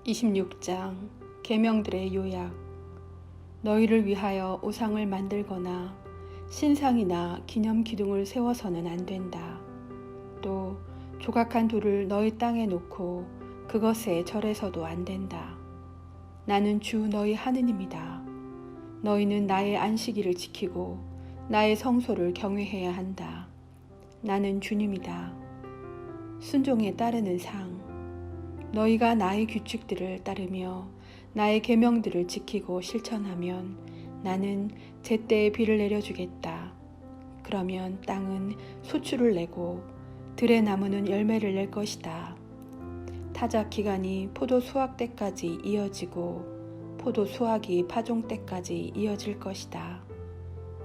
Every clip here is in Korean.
26장 계명들의 요약. 너희를 위하여 우상을 만들거나 신상이나 기념 기둥을 세워서는 안 된다. 또 조각한 돌을 너희 땅에 놓고 그것에 절해서도 안 된다. 나는 주 너희 하느님이다. 너희는 나의 안식일을 지키고 나의 성소를 경외해야 한다. 나는 주님이다. 순종에 따르는 상. 너희가 나의 규칙들을 따르며 나의 계명들을 지키고 실천하면 나는 제때에 비를 내려주겠다. 그러면 땅은 소출을 내고 들의 나무는 열매를 낼 것이다. 타작 기간이 포도 수확 때까지 이어지고 포도 수확이 파종 때까지 이어질 것이다.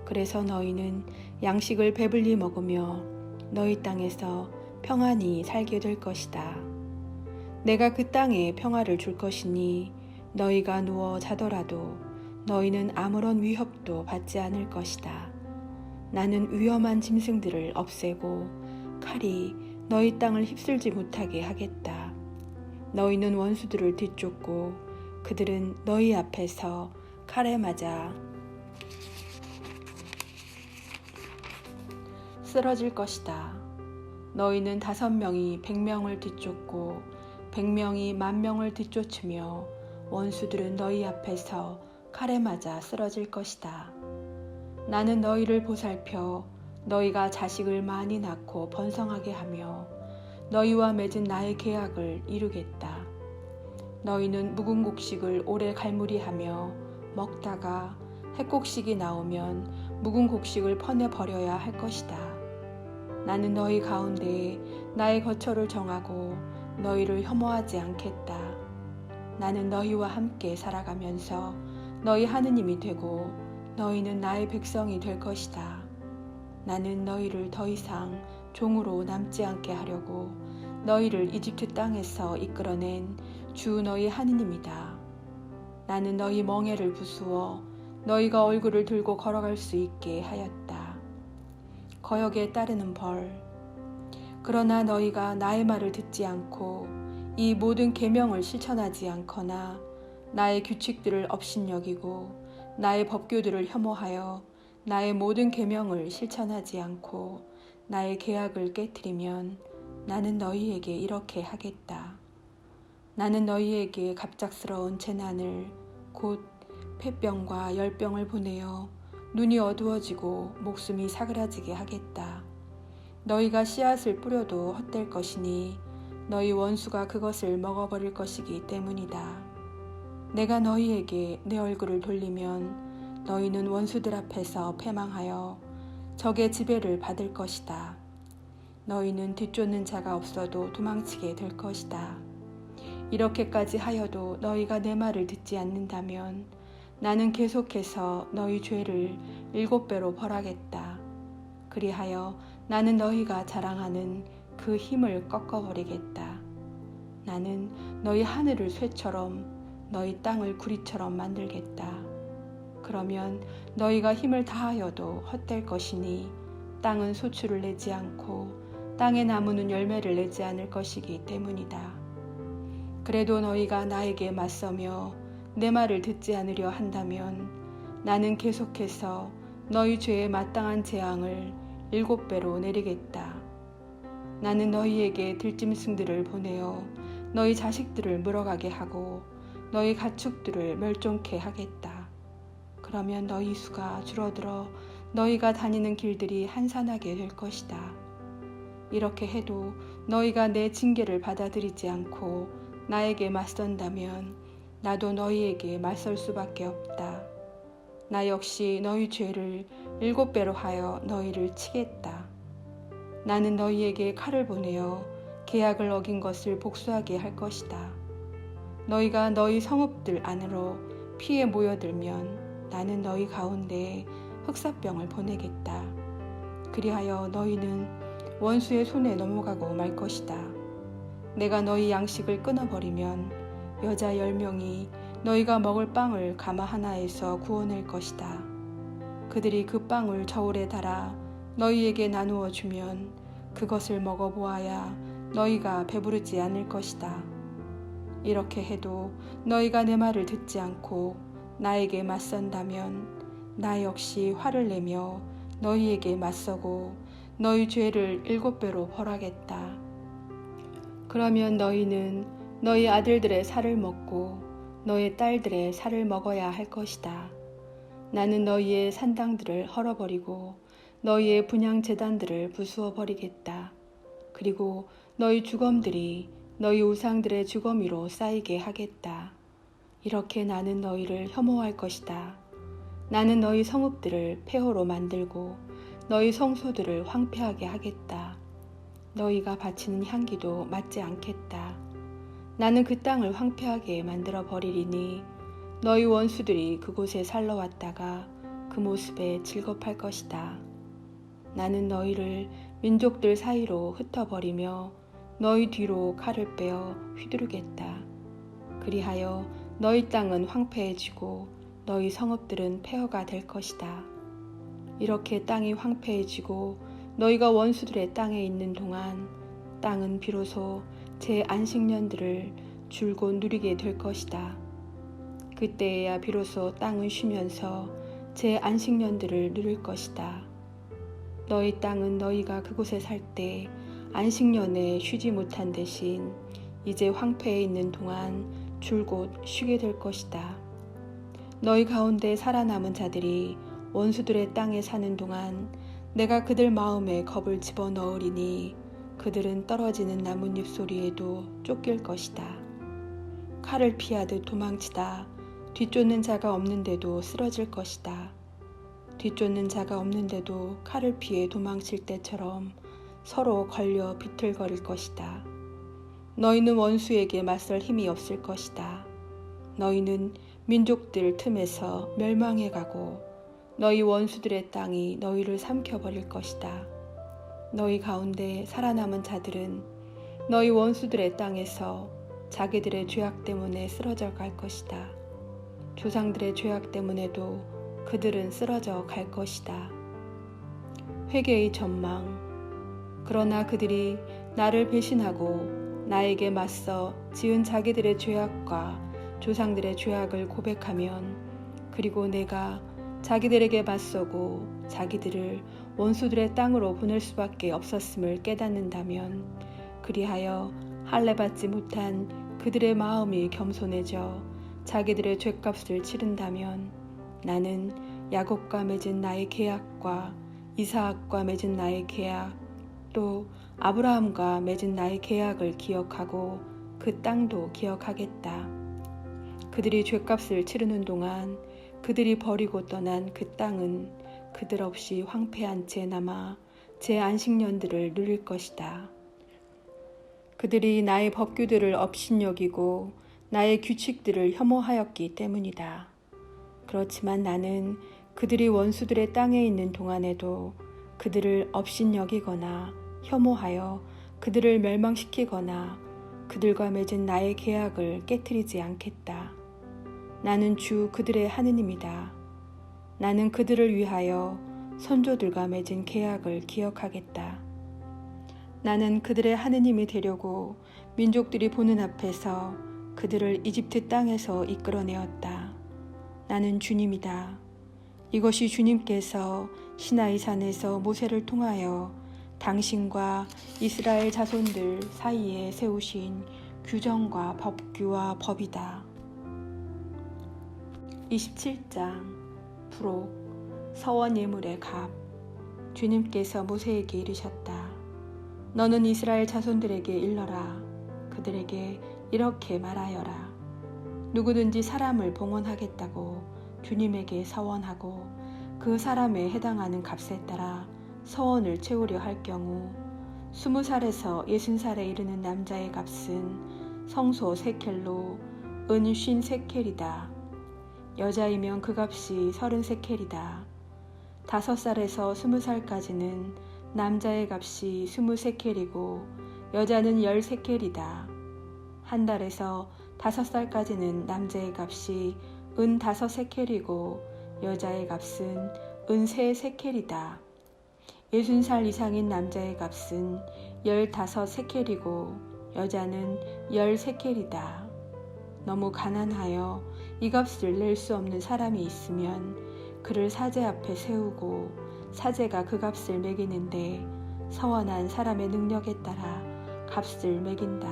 그래서 너희는 양식을 배불리 먹으며 너희 땅에서 평안히 살게 될 것이다. 내가 그 땅에 평화를 줄 것이니 너희가 누워 자더라도 너희는 아무런 위협도 받지 않을 것이다. 나는 위험한 짐승들을 없애고 칼이 너희 땅을 휩쓸지 못하게 하겠다. 너희는 원수들을 뒤쫓고 그들은 너희 앞에서 칼에 맞아 쓰러질 것이다. 너희는 5명이 100명을 뒤쫓고 100명이 10,000명을 뒤쫓으며 원수들은 너희 앞에서 칼에 맞아 쓰러질 것이다. 나는 너희를 보살펴 너희가 자식을 많이 낳고 번성하게 하며 너희와 맺은 나의 계약을 이루겠다. 너희는 묵은 곡식을 오래 갈무리하며 먹다가 핵곡식이 나오면 묵은 곡식을 퍼내 버려야 할 것이다. 나는 너희 가운데에 나의 거처를 정하고 너희를 혐오하지 않겠다. 나는 너희와 함께 살아가면서 너희 하느님이 되고 너희는 나의 백성이 될 것이다. 나는 너희를 더 이상 종으로 남지 않게 하려고 너희를 이집트 땅에서 이끌어낸 주 너희 하느님이다. 나는 너희 멍에를 부수어 너희가 얼굴을 들고 걸어갈 수 있게 하였다. 거역에 따르는 벌. 그러나 너희가 나의 말을 듣지 않고 이 모든 계명을 실천하지 않거나 나의 규칙들을 업신여기고 나의 법규들을 혐오하여 나의 모든 계명을 실천하지 않고 나의 계약을 깨뜨리면 나는 너희에게 이렇게 하겠다. 나는 너희에게 갑작스러운 재난을 곧 폐병과 열병을 보내어 눈이 어두워지고 목숨이 사그라지게 하겠다. 너희가 씨앗을 뿌려도 헛될 것이니 너희 원수가 그것을 먹어버릴 것이기 때문이다. 내가 너희에게 내 얼굴을 돌리면 너희는 원수들 앞에서 패망하여 적의 지배를 받을 것이다. 너희는 뒤쫓는 자가 없어도 도망치게 될 것이다. 이렇게까지 하여도 너희가 내 말을 듣지 않는다면 나는 계속해서 너희 죄를 7배로 벌하겠다. 그리하여 나는 너희가 자랑하는 그 힘을 꺾어버리겠다. 나는 너희 하늘을 쇠처럼 너희 땅을 구리처럼 만들겠다. 그러면 너희가 힘을 다하여도 헛될 것이니 땅은 소출을 내지 않고 땅의 나무는 열매를 내지 않을 것이기 때문이다. 그래도 너희가 나에게 맞서며 내 말을 듣지 않으려 한다면 나는 계속해서 너희 죄에 마땅한 재앙을 7배로 내리겠다. 나는 너희에게 들짐승들을 보내어 너희 자식들을 물어가게 하고 너희 가축들을 멸종케 하겠다. 그러면 너희 수가 줄어들어 너희가 다니는 길들이 한산하게 될 것이다. 이렇게 해도 너희가 내 징계를 받아들이지 않고 나에게 맞선다면 나도 너희에게 맞설 수밖에 없다. 나 역시 너희 죄를 7배로 하여 너희를 치겠다. 나는 너희에게 칼을 보내어 계약을 어긴 것을 복수하게 할 것이다. 너희가 너희 성읍들 안으로 피해 모여들면 나는 너희 가운데에 흑사병을 보내겠다. 그리하여 너희는 원수의 손에 넘어가고 말 것이다. 내가 너희 양식을 끊어버리면 여자 10명이 너희가 먹을 빵을 가마 하나에서 구워낼 것이다. 그들이 그 빵을 저울에 달아 너희에게 나누어 주면 그것을 먹어보아야 너희가 배부르지 않을 것이다. 이렇게 해도 너희가 내 말을 듣지 않고 나에게 맞선다면 나 역시 화를 내며 너희에게 맞서고 너희 죄를 7배로 벌하겠다. 그러면 너희는 너희 아들들의 살을 먹고 너희 딸들의 살을 먹어야 할 것이다. 나는 너희의 산당들을 헐어버리고 너희의 분향 제단들을 부수어 버리겠다. 그리고 너희 주검들이 너희 우상들의 주거미로 쌓이게 하겠다. 이렇게 나는 너희를 혐오할 것이다. 나는 너희 성읍들을 폐허로 만들고 너희 성소들을 황폐하게 하겠다. 너희가 바치는 향기도 맞지 않겠다. 나는 그 땅을 황폐하게 만들어 버리리니 너희 원수들이 그곳에 살러 왔다가 그 모습에 즐겁할 것이다. 나는 너희를 민족들 사이로 흩어버리며 너희 뒤로 칼을 빼어 휘두르겠다. 그리하여 너희 땅은 황폐해지고 너희 성읍들은 폐허가 될 것이다. 이렇게 땅이 황폐해지고 너희가 원수들의 땅에 있는 동안 땅은 비로소 제 안식년들을 줄곧 누리게 될 것이다. 그때에야 비로소 땅은 쉬면서 제 안식년들을 누릴 것이다. 너희 땅은 너희가 그곳에 살 때 안식년에 쉬지 못한 대신 이제 황폐해 있는 동안 줄곧 쉬게 될 것이다. 너희 가운데 살아남은 자들이 원수들의 땅에 사는 동안 내가 그들 마음에 겁을 집어넣으리니 그들은 떨어지는 나뭇잎 소리에도 쫓길 것이다. 칼을 피하듯 도망치다 뒤쫓는 자가 없는데도 쓰러질 것이다. 뒤쫓는 자가 없는데도 칼을 피해 도망칠 때처럼 서로 걸려 비틀거릴 것이다. 너희는 원수에게 맞설 힘이 없을 것이다. 너희는 민족들 틈에서 멸망해 가고 너희 원수들의 땅이 너희를 삼켜버릴 것이다. 너희 가운데 살아남은 자들은 너희 원수들의 땅에서 자기들의 죄악 때문에 쓰러져 갈 것이다. 조상들의 죄악 때문에도 그들은 쓰러져 갈 것이다. 회개의 전망. 그러나 그들이 나를 배신하고 나에게 맞서 지은 자기들의 죄악과 조상들의 죄악을 고백하면 그리고 내가 자기들에게 맞서고 자기들을 원수들의 땅으로 보낼 수밖에 없었음을 깨닫는다면 그리하여 할례받지 못한 그들의 마음이 겸손해져 자기들의 죗값을 치른다면 나는 야곱과 맺은 나의 계약과 이사학과 맺은 나의 계약 또 아브라함과 맺은 나의 계약을 기억하고 그 땅도 기억하겠다. 그들이 죗값을 치르는 동안 그들이 버리고 떠난 그 땅은 그들 없이 황폐한 채 남아 제 안식년들을 누릴 것이다. 그들이 나의 법규들을 업신여기고 나의 규칙들을 혐오하였기 때문이다. 그렇지만 나는 그들이 원수들의 땅에 있는 동안에도 그들을 업신여기거나 혐오하여 그들을 멸망시키거나 그들과 맺은 나의 계약을 깨트리지 않겠다. 나는 주 그들의 하느님이다. 나는 그들을 위하여 선조들과 맺은 계약을 기억하겠다. 나는 그들의 하느님이 되려고 민족들이 보는 앞에서 그들을 이집트 땅에서 이끌어내었다. 나는 주님이다. 이것이 주님께서 시나이 산에서 모세를 통하여 당신과 이스라엘 자손들 사이에 세우신 규정과 법규와 법이다. 27장 부록 서원 예물의 값. 주님께서 모세에게 이르셨다. 너는 이스라엘 자손들에게 일러라. 그들에게 이렇게 말하여라. 누구든지 사람을 봉헌하겠다고 주님에게 서원하고 그 사람에 해당하는 값에 따라 서원을 채우려 할 경우 20살에서 60살에 이르는 남자의 값은 성소 세켈로 은 50세켈이다. 여자이면 그 값이 30세켈이다. 5살에서 20살까지는 남자의 값이 20세켈이고 여자는 10세켈이다. 한 달에서 5살까지는 남자의 값이 은 5세켈이고 여자의 값은 은 3세켈이다. 60살 이상인 남자의 값은 15세켈이고 여자는 10세켈이다. 너무 가난하여 이 값을 낼 수 없는 사람이 있으면 그를 사제 앞에 세우고 사제가 그 값을 매기는데 서원한 사람의 능력에 따라 값을 매긴다.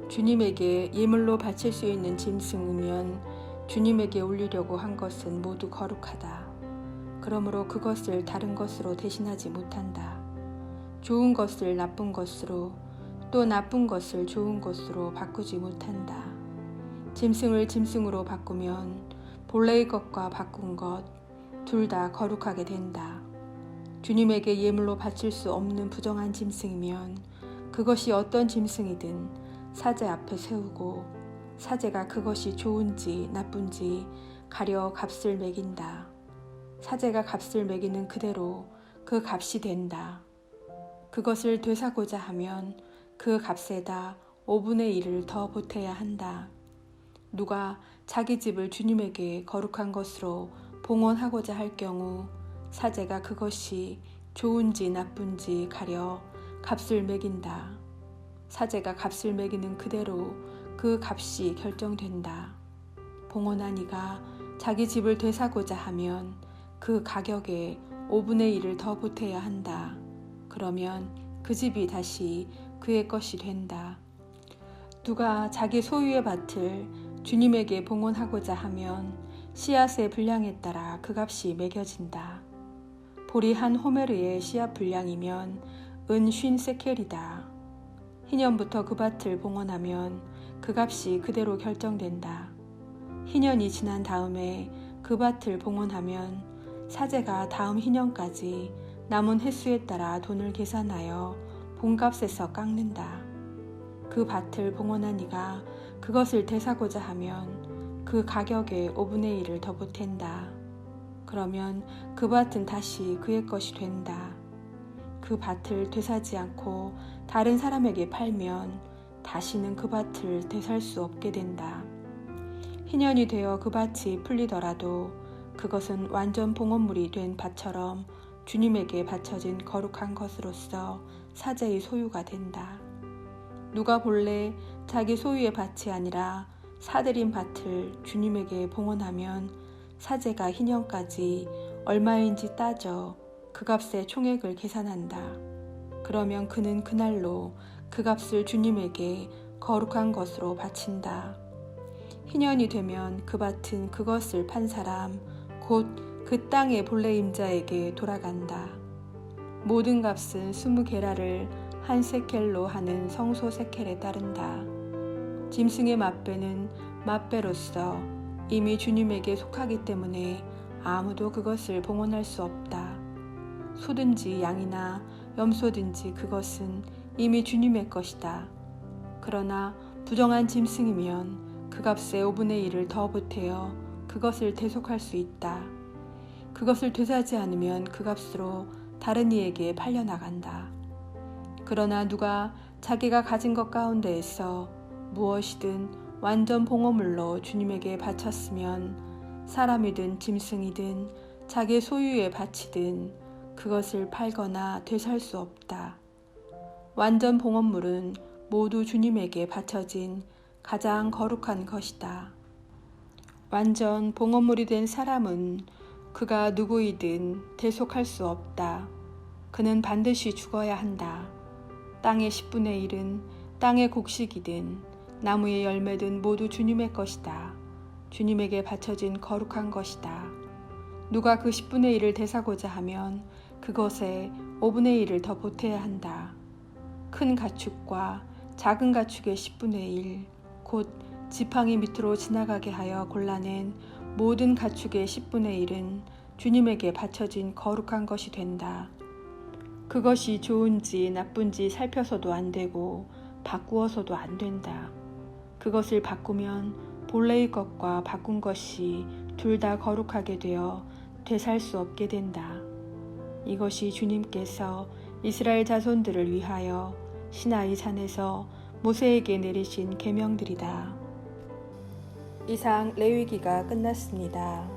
주님에게 예물로 바칠 수 있는 짐승이면 주님에게 올리려고 한 것은 모두 거룩하다. 그러므로 그것을 다른 것으로 대신하지 못한다. 좋은 것을 나쁜 것으로 또 나쁜 것을 좋은 것으로 바꾸지 못한다. 짐승을 짐승으로 바꾸면 본래의 것과 바꾼 것 둘 다 거룩하게 된다. 주님에게 예물로 바칠 수 없는 부정한 짐승이면 그것이 어떤 짐승이든 사제 앞에 세우고 사제가 그것이 좋은지 나쁜지 가려 값을 매긴다. 사제가 값을 매기는 그대로 그 값이 된다. 그것을 되사고자 하면 그 값에다 5분의 1을 더 보태야 한다. 누가 자기 집을 주님에게 거룩한 것으로 봉헌하고자 할 경우 사제가 그것이 좋은지 나쁜지 가려 값을 매긴다. 사제가 값을 매기는 그대로 그 값이 결정된다. 봉헌한 이가 자기 집을 되사고자 하면 그 가격에 5분의 1을 더 보태야 한다. 그러면 그 집이 다시 그의 것이 된다. 누가 자기 소유의 밭을 주님에게 봉헌하고자 하면 씨앗의 분량에 따라 그 값이 매겨진다. 보리 한 호메르의 씨앗 분량이면 은 50세켈이다. 희년부터 그 밭을 봉헌하면 그 값이 그대로 결정된다. 희년이 지난 다음에 그 밭을 봉헌하면 사제가 다음 희년까지 남은 횟수에 따라 돈을 계산하여 본값에서 깎는다. 그 밭을 봉헌한 이가 그것을 되사고자 하면 그 가격에 5분의 1을 더 보탠다. 그러면 그 밭은 다시 그의 것이 된다. 그 밭을 되사지 않고 다른 사람에게 팔면 다시는 그 밭을 되살 수 없게 된다. 희년이 되어 그 밭이 풀리더라도 그것은 완전 봉헌물이 된 밭처럼 주님에게 바쳐진 거룩한 것으로서 사제의 소유가 된다. 누가 본래 자기 소유의 밭이 아니라 사들인 밭을 주님에게 봉헌하면 사제가 희년까지 얼마인지 따져 그 값의 총액을 계산한다. 그러면 그는 그날로 그 값을 주님에게 거룩한 것으로 바친다. 희년이 되면 그 밭은 그것을 판 사람 곧 그 땅의 본래 임자에게 돌아간다. 모든 값은 20게라를 한 세켈로 하는 성소 세켈에 따른다. 짐승의 맛배는 맛배로서 이미 주님에게 속하기 때문에 아무도 그것을 봉헌할 수 없다. 소든지 양이나 염소든지 그것은 이미 주님의 것이다. 그러나 부정한 짐승이면 그 값의 5분의 1을 더 보태어 그것을 대속할 수 있다. 그것을 되사지 않으면 그 값으로 다른 이에게 팔려나간다. 그러나 누가 자기가 가진 것 가운데에서 무엇이든 완전 봉헌물로 주님에게 바쳤으면 사람이든 짐승이든 자기 소유의 밭이든 그것을 팔거나 되살 수 없다. 완전 봉헌물은 모두 주님에게 바쳐진 가장 거룩한 것이다. 완전 봉헌물이 된 사람은 그가 누구이든 대속할 수 없다. 그는 반드시 죽어야 한다. 땅의 10분의 1은 땅의 곡식이든 나무의 열매든 모두 주님의 것이다. 주님에게 바쳐진 거룩한 것이다. 누가 그 10분의 1을 대사고자 하면 그것에 5분의 1을 더 보태야 한다. 큰 가축과 작은 가축의 10분의 1, 곧 지팡이 밑으로 지나가게 하여 골라낸 모든 가축의 10분의 1은 주님에게 바쳐진 거룩한 것이 된다. 그것이 좋은지 나쁜지 살펴서도 안 되고 바꾸어서도 안 된다. 그것을 바꾸면 본래의 것과 바꾼 것이 둘 다 거룩하게 되어 되살 수 없게 된다. 이것이 주님께서 이스라엘 자손들을 위하여 시나이 산에서 모세에게 내리신 계명들이다. 이상 레위기가 끝났습니다.